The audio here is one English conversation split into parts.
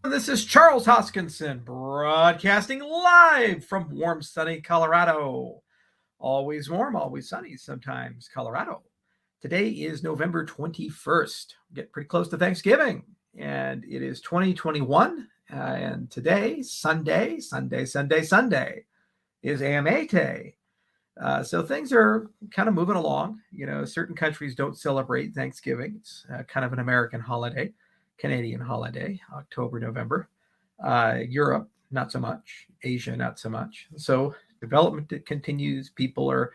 This is Charles Hoskinson broadcasting live from warm, sunny Colorado. Always warm, always sunny, sometimes Colorado. Today is November 21st. Get pretty close to Thanksgiving, and it is 2021. And today, Sunday, is AMA Day. So things are kind of moving along. Certain countries don't celebrate Thanksgiving. It's kind of an American holiday. Canadian holiday, October, November. Europe, not so much. Asia, not so much. So development continues. People are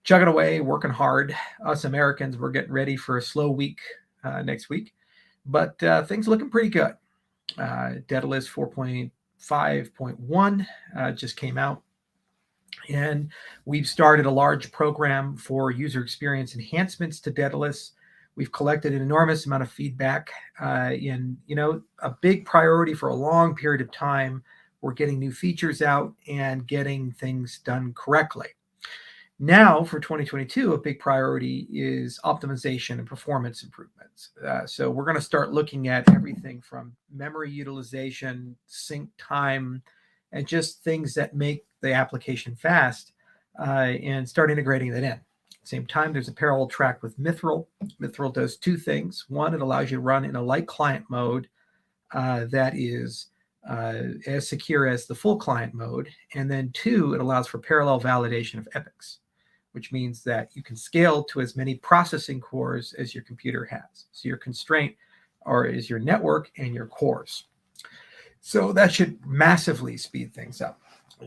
chugging away, working hard. Us Americans, we're getting ready for a slow week next week. But things looking pretty good. Daedalus 4.5.1 just came out. And we've started a large program for user experience enhancements to Daedalus. We've collected an enormous amount of feedback a big priority for a long period of time. We're getting new features out and getting things done correctly. Now for 2022, a big priority is optimization and performance improvements. So we're going to start looking at everything from memory utilization, sync time, and just things that make the application fast and start integrating that in. Same time, there's a parallel track with Mithril. Mithril does two things. One, it allows you to run in a light client mode that is as secure as the full client mode. And then two, it allows for parallel validation of epochs, which means that you can scale to as many processing cores as your computer has. So your constraint is your network and your cores. So that should massively speed things up.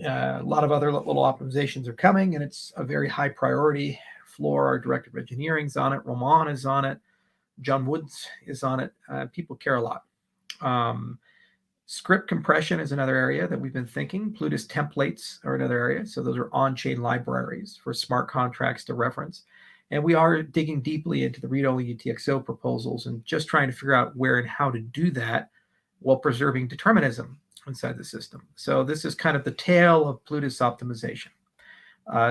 A lot of other little optimizations are coming, and it's a very high priority. Floor, our director of engineering, is on it. Roman is on it. John Woods is on it. People care a lot. Script compression is another area that we've been thinking. Plutus templates are another area. So those are on-chain libraries for smart contracts to reference. And we are digging deeply into the read-only UTXO proposals and just trying to figure out where and how to do that while preserving determinism inside the system. So this is kind of the tail of Plutus optimization.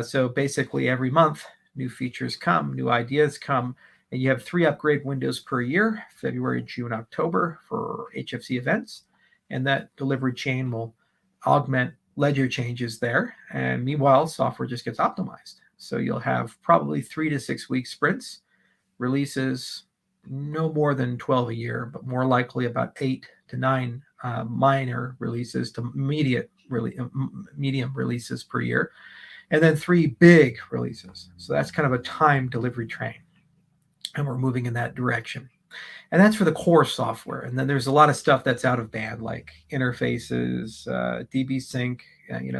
So basically every month, new features come, new ideas come, and you have 3 upgrade windows per year, February, June, October for HFC events. And that delivery chain will augment ledger changes there. And meanwhile, software just gets optimized. So you'll have probably 3 to 6 week sprints, releases no more than 12 a year, but more likely about 8 to 9 minor releases to medium releases per year. And then 3 big releases. So that's kind of a time delivery train. And we're moving in that direction. And that's for the core software. And then there's a lot of stuff that's out of band, like interfaces, DB sync,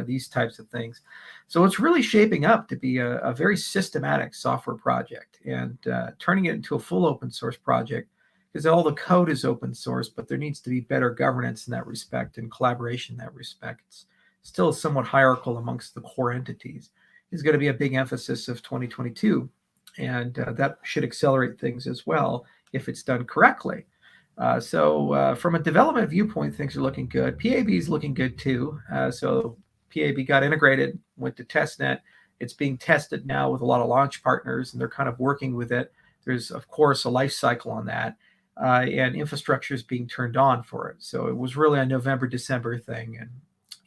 these types of things. So it's really shaping up to be a very systematic software project and turning it into a full open source project, because all the code is open source, but there needs to be better governance in that respect and collaboration in that respect. It's still somewhat hierarchical amongst the core entities. Is going to be a big emphasis of 2022. And that should accelerate things as well if it's done correctly. So from a development viewpoint, things are looking good. PAB is looking good too. So PAB got integrated, went to testnet. It's being tested now with a lot of launch partners, and they're kind of working with it. There's, of course, a life cycle on that. And infrastructure is being turned on for it. So it was really a November, December thing, and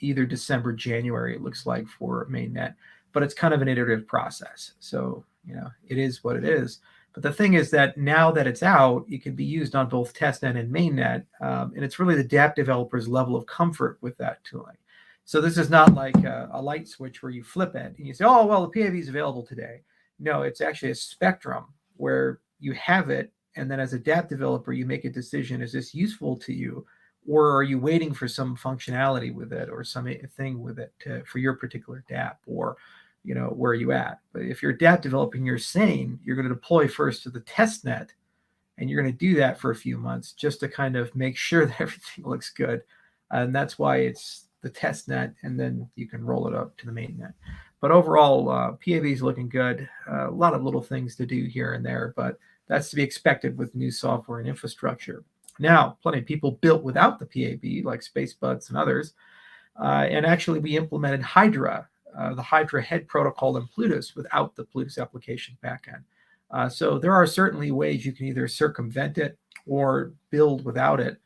either December, January, it looks like, for mainnet. But it's kind of an iterative process. So, it is what it is. But the thing is that now that it's out, it can be used on both testnet and mainnet. And it's really the dApp developer's level of comfort with that tooling. So this is not like a light switch where you flip it and you say, oh, well, the PAV is available today. No, it's actually a spectrum where you have it. And then as a dApp developer, you make a decision, is this useful to you? Or are you waiting for some functionality with it or something with it for your particular dApp? Or where are you at? But if you're a dApp developer and you're sane, you're going to deploy first to the testnet, and you're going to do that for a few months just to kind of make sure that everything looks good. And that's why it's the testnet, and then you can roll it up to the mainnet. But overall, PAV is looking good. A lot of little things to do here and there, but that's to be expected with new software and infrastructure. Now, plenty of people built without the PAB, like SpaceBuds and others. And actually, we implemented Hydra, the Hydra head protocol in Plutus without the Plutus application backend. So there are certainly ways you can either circumvent it or build without it.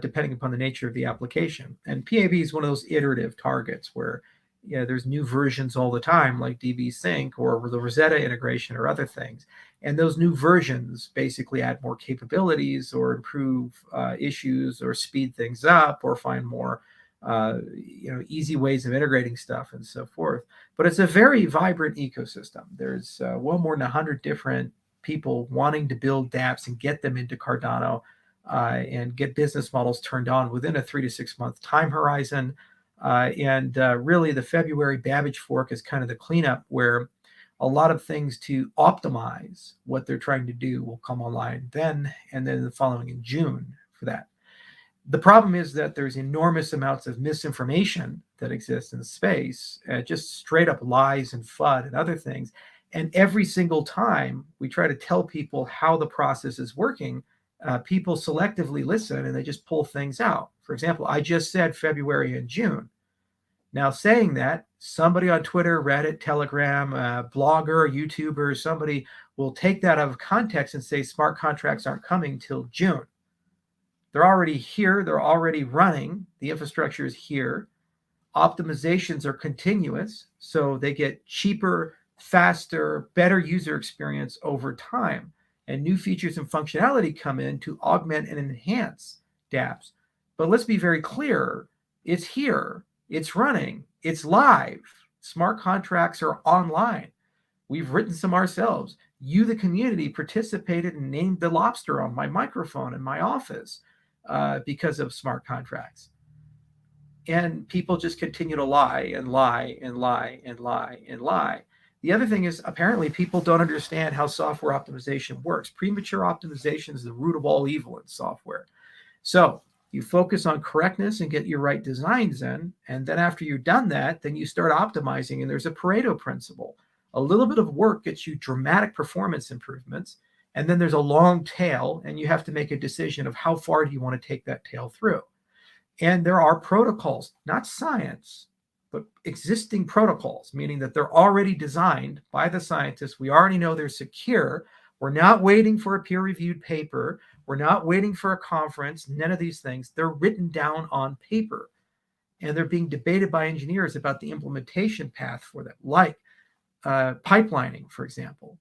depending upon the nature of the application. And PAB is one of those iterative targets where there's new versions all the time, like DB Sync or the Rosetta integration or other things. And those new versions basically add more capabilities or improve issues or speed things up or find more easy ways of integrating stuff and so forth. But it's a very vibrant ecosystem. There's well more than 100 different people wanting to build dApps and get them into Cardano and get business models turned on within a 3 to 6 month time horizon. Really, the February Babbage fork is kind of the cleanup where a lot of things to optimize what they're trying to do will come online then, and then the following in June for that. The problem is that there's enormous amounts of misinformation that exists in space, just straight up lies and FUD and other things. And every single time we try to tell people how the process is working, people selectively listen and they just pull things out. For example, I just said February and June. Now, saying that, somebody on Twitter, Reddit, Telegram, blogger, YouTuber, somebody will take that out of context and say smart contracts aren't coming till June. They're already here. They're already running. The infrastructure is here. Optimizations are continuous, so they get cheaper, faster, better user experience over time. And new features and functionality come in to augment and enhance dApps. But let's be very clear. It's here. It's running. It's live. Smart contracts are online. We've written some ourselves. You, the community, participated and named the lobster on my microphone in my office because of smart contracts. And people just continue to lie and lie and lie and lie and lie. The other thing is apparently people don't understand how software optimization works. Premature optimization is the root of all evil in software. So you focus on correctness and get your right designs in. And then after you've done that, then you start optimizing. And there's a Pareto principle. A little bit of work gets you dramatic performance improvements. And then there's a long tail, and you have to make a decision of how far do you want to take that tail through. And there are protocols, not science, but existing protocols, meaning that they're already designed by the scientists. We already know they're secure. We're not waiting for a peer-reviewed paper. We're not waiting for a conference. None of these things. They're written down on paper, and they're being debated by engineers about the implementation path for them, like pipelining, for example.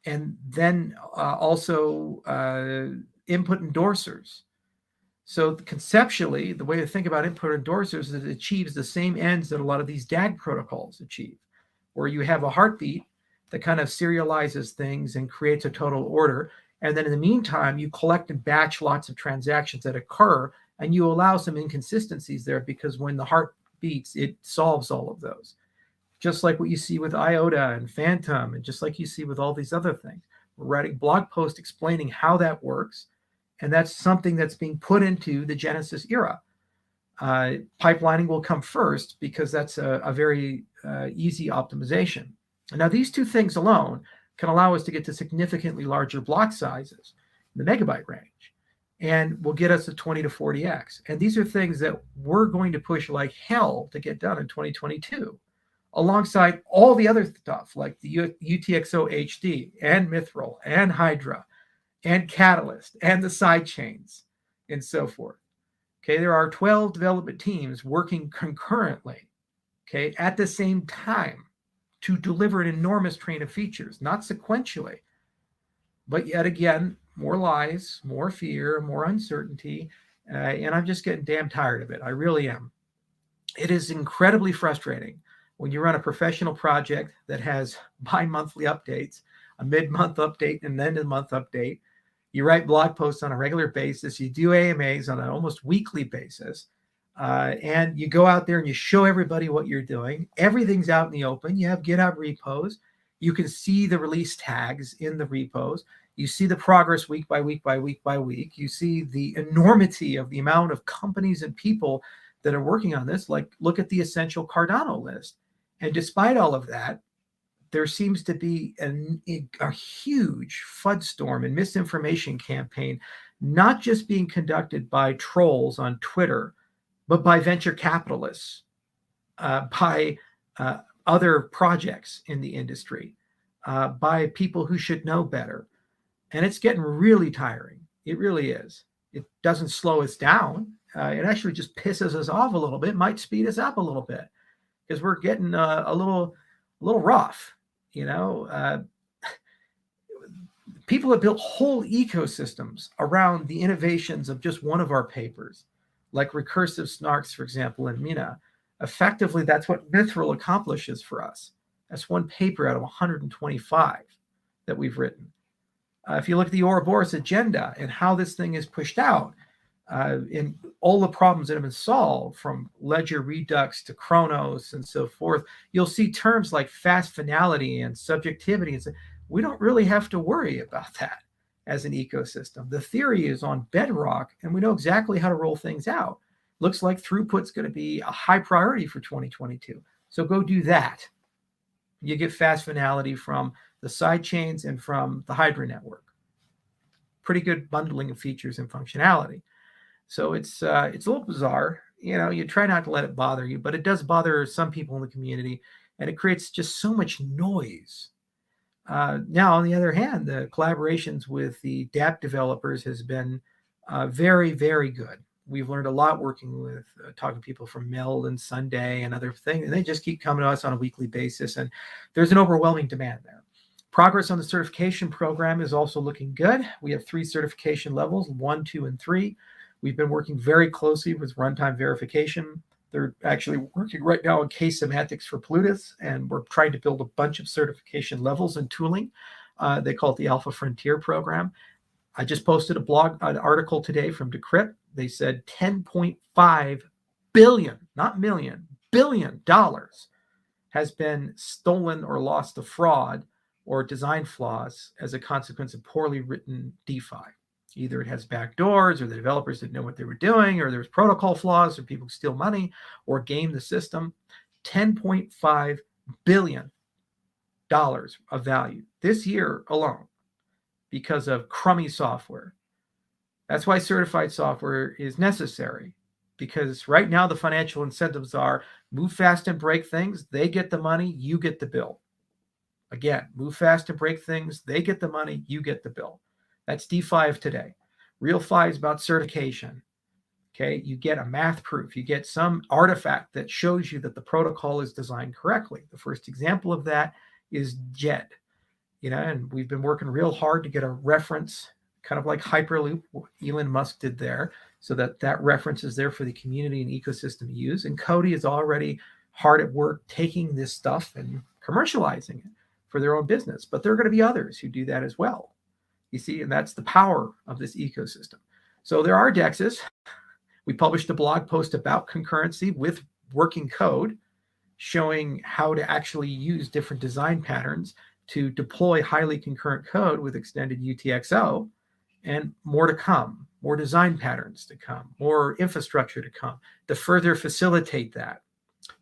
And then also input endorsers. So conceptually, the way to think about input endorsers is it achieves the same ends that a lot of these DAG protocols achieve, where you have a heartbeat that kind of serializes things and creates a total order. And then in the meantime, you collect and batch lots of transactions that occur, and you allow some inconsistencies there because when the heart beats, it solves all of those. Just like what you see with IOTA and Phantom, and just like you see with all these other things. We're writing blog posts explaining how that works. And that's something that's being put into the Genesis era. Pipelining will come first because that's a very easy optimization. And now these two things alone can allow us to get to significantly larger block sizes in the megabyte range, and will get us to 20 to 40x. And these are things that we're going to push like hell to get done in 2022, alongside all the other stuff like the UTXO HD and Mithril and Hydra and Catalyst and the side chains and so forth. Okay, there are 12 development teams working concurrently, okay, at the same time to deliver an enormous train of features, not sequentially. But yet again, more lies, more fear, more uncertainty, and I'm just getting damn tired of it. I really am. It is incredibly frustrating when you run a professional project that has bi-monthly updates, a mid-month update, and an end-of-month update. You write blog posts on a regular basis. You do AMAs on an almost weekly basis. And you go out there and you show everybody what you're doing. Everything's out in the open. You have GitHub repos. You can see the release tags in the repos. You see the progress week by week by week by week. You see the enormity of the amount of companies and people that are working on this. Like, look at the essential Cardano list. And despite all of that, there seems to be a huge FUD storm and misinformation campaign, not just being conducted by trolls on Twitter, but by venture capitalists, by other projects in the industry, by people who should know better. And it's getting really tiring. It really is. It doesn't slow us down. It actually just pisses us off a little bit, might speed us up a little bit because we're getting a little rough. People have built whole ecosystems around the innovations of just one of our papers, like recursive snarks, for example, in Mina. Effectively, that's what Mithril accomplishes for us. That's one paper out of 125 that we've written. If you look at the Ouroboros agenda and how this thing is pushed out, in all the problems that have been solved, from ledger redux to Chronos and so forth, you'll see terms like fast finality and subjectivity. And so we don't really have to worry about that as an ecosystem. The theory is on bedrock, and we know exactly how to roll things out. Looks like throughput's going to be a high priority for 2022. So go do that. You get fast finality from the side chains and from the Hydra network. Pretty good bundling of features and functionality. So it's a little bizarre. You try not to let it bother you, but it does bother some people in the community, and it creates just so much noise. Now, on the other hand, the collaborations with the dApp developers has been very, very good. We've learned a lot working with talking to people from Meld and Sunday and other things, and they just keep coming to us on a weekly basis, and there's an overwhelming demand there. Progress on the certification program is also looking good. We have 3 certification levels, 1, 2, and 3. We've been working very closely with runtime verification. They're actually working right now on case semantics for Plutus, and we're trying to build a bunch of certification levels and tooling. They call it the Alpha Frontier program. I just posted an article today from Decrypt. They said $10.5 billion, not million, $billion has been stolen or lost to fraud or design flaws as a consequence of poorly written DeFi. Either it has backdoors, or the developers didn't know what they were doing, or there's protocol flaws, or people steal money or game the system. $10.5 billion of value this year alone because of crummy software. That's why certified software is necessary, because right now the financial incentives are move fast and break things. They get the money, you get the bill. Again, move fast and break things. They get the money, you get the bill. That's DeFi of today. Real Fi is about certification. Okay, you get a math proof. You get some artifact that shows you that the protocol is designed correctly. The first example of that is JED. And we've been working real hard to get a reference, kind of like Hyperloop, what Elon Musk did there, so that reference is there for the community and ecosystem to use. And Cody is already hard at work taking this stuff and commercializing it for their own business. But there are going to be others who do that as well. You see, and that's the power of this ecosystem. So there are DEXs. We published a blog post about concurrency with working code, showing how to actually use different design patterns to deploy highly concurrent code with extended UTXO, and more to come, more design patterns to come, more infrastructure to come to further facilitate that.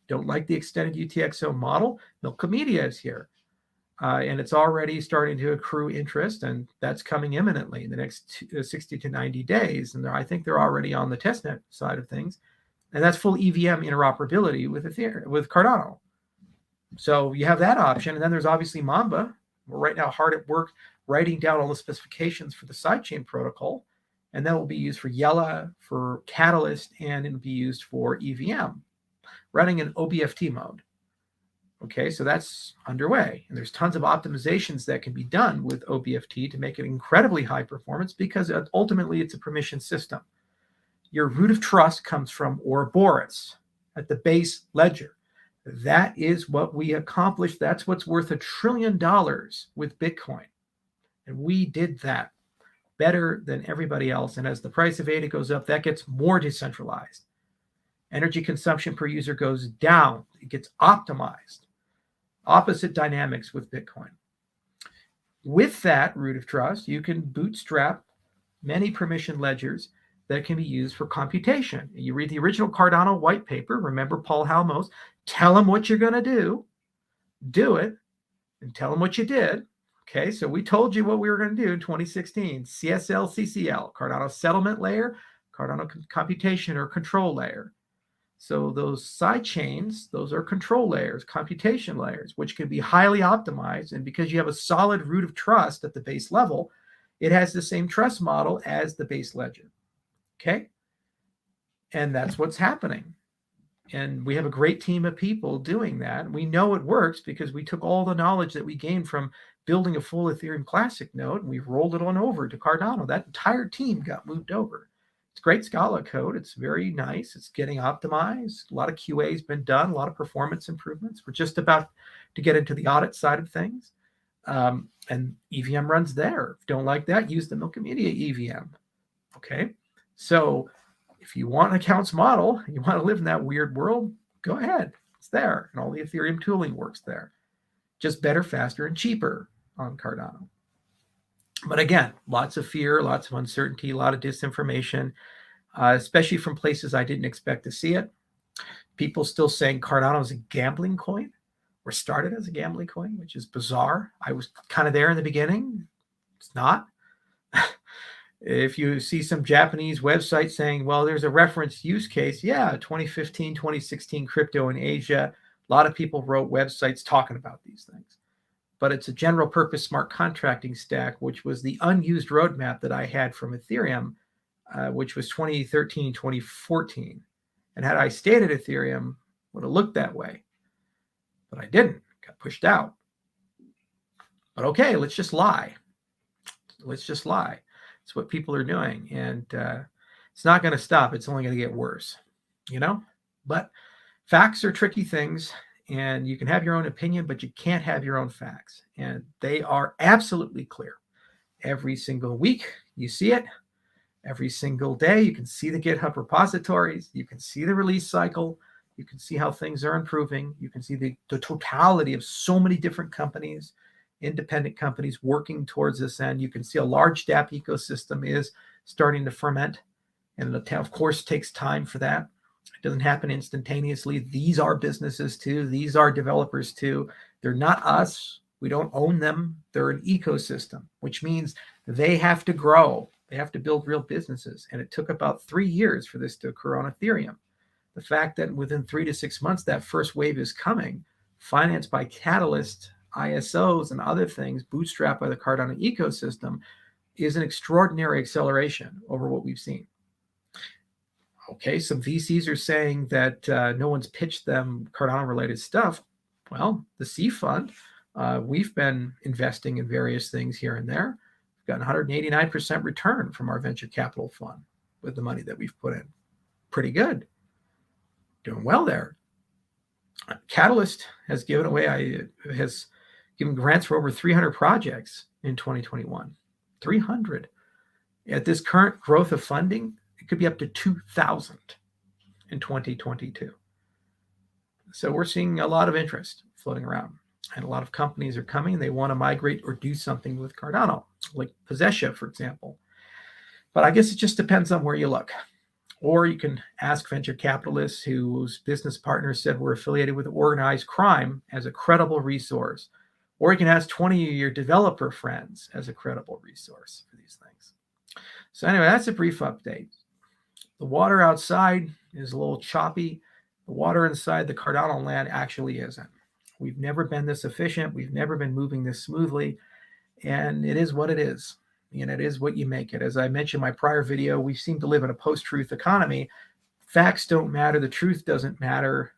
Don't like the extended UTXO model? Milkomedia is here. And it's already starting to accrue interest, and that's coming imminently in the next 60 to 90 days. And I think they're already on the testnet side of things. And that's full EVM interoperability with Cardano. So you have that option. And then there's obviously Mamba. We're right now hard at work writing down all the specifications for the sidechain protocol. And that will be used for Yella, for Catalyst, and it'll be used for EVM, running in OBFT mode. Okay, so that's underway. And there's tons of optimizations that can be done with OBFT to make it incredibly high performance, because ultimately it's a permission system. Your root of trust comes from Ouroboros at the base ledger. That is what we accomplished. That's what's worth $1 trillion with Bitcoin. And we did that better than everybody else. And as the price of ADA goes up, that gets more decentralized. Energy consumption per user goes down. It gets optimized. Opposite dynamics with Bitcoin. With that root of trust, you can bootstrap many permission ledgers that can be used for computation. You read the original Cardano white paper. Remember Paul Halmos. Tell them what you're going to do it, and tell them what you did. Okay, so we told you what we were going to do in 2016. CSL, CCL, Cardano settlement layer, Cardano computation or control layer. So those side chains, those are control layers, computation layers, which can be highly optimized. And because you have a solid root of trust at the base level, it has the same trust model as the base ledger. Okay. And that's what's happening. And we have a great team of people doing that. We know it works because we took all the knowledge that we gained from building a full Ethereum Classic node and we've rolled it on over to Cardano. That entire team got moved over. It's great Scala code. It's very nice. It's getting optimized. A lot of QA has been done, a lot of performance improvements. We're just about to get into the audit side of things. And EVM runs there. If you don't like that, use the Milkimedia EVM. Okay. So if you want an accounts model, you want to live in that weird world, go ahead. It's there. And all the Ethereum tooling works there. Just better, faster, and cheaper on Cardano. But again, lots of fear, lots of uncertainty, a lot of disinformation, especially from places I didn't expect to see it. People still saying Cardano is a gambling coin or started as a gambling coin, which is bizarre. I was kind of there in the beginning. It's not. If you see some Japanese website saying, well, there's a reference use case, yeah, 2015, 2016 crypto in Asia, a lot of people wrote websites talking about these things. But it's a general purpose smart contracting stack, which was the unused roadmap that I had from Ethereum, which was 2013, 2014. And had I stayed at Ethereum, it would have looked that way. But I didn't, got pushed out. But okay, let's just lie. Let's just lie. It's what people are doing. And it's not going to stop. It's only going to get worse, you know? But facts are tricky things. And you can have your own opinion, but you can't have your own facts. And they are absolutely clear. Every single week, you see it. Every single day, you can see the GitHub repositories. You can see the release cycle. You can see how things are improving. You can see the totality of so many different companies, independent companies working towards this end. You can see a large DApp ecosystem is starting to ferment. And it, of course, takes time for that. It doesn't happen instantaneously. These are businesses too. These are developers too. They're not us. We don't own them. They're an ecosystem, which means they have to grow. They have to build real businesses. And it took about 3 years for this to occur on Ethereum. The fact that within 3 to 6 months, that first wave is coming, financed by Catalyst, ISOs, and other things, bootstrapped by the Cardano ecosystem, is an extraordinary acceleration over what we've seen. Okay, some VCs are saying that no one's pitched them Cardano-related stuff. Well, the C Fund, we've been investing in various things here and there. We've gotten 189% return from our venture capital fund with the money that we've put in. Pretty good. Doing well there. Catalyst has given grants for over 300 projects in 2021. 300. At this current growth of funding, it could be up to 2,000 in 2022. So we're seeing a lot of interest floating around. And a lot of companies are coming. They want to migrate or do something with Cardano, like Possessia, for example. But I guess it just depends on where you look. Or you can ask venture capitalists whose business partners said we're affiliated with organized crime as a credible resource. Or you can ask 20 of your developer friends as a credible resource for these things. So anyway, that's a brief update. The water outside is a little choppy. The water inside the Cardano land actually isn't. We've never been this efficient. We've never been moving this smoothly. And it is what it is. And it is what you make it. As I mentioned in my prior video, we seem to live in a post-truth economy. Facts don't matter. The truth doesn't matter.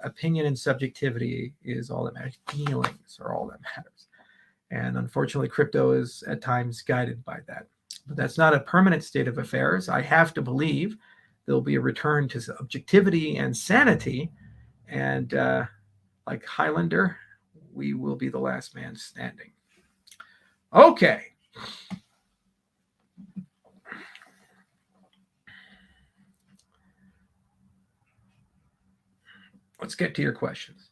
Opinion and subjectivity is all that matters. Feelings are all that matters. And unfortunately, crypto is at times guided by that. But that's not a permanent state of affairs. I have to believe there'll be a return to objectivity and sanity. And like Highlander, we will be the last man standing. Okay. Let's get to your questions.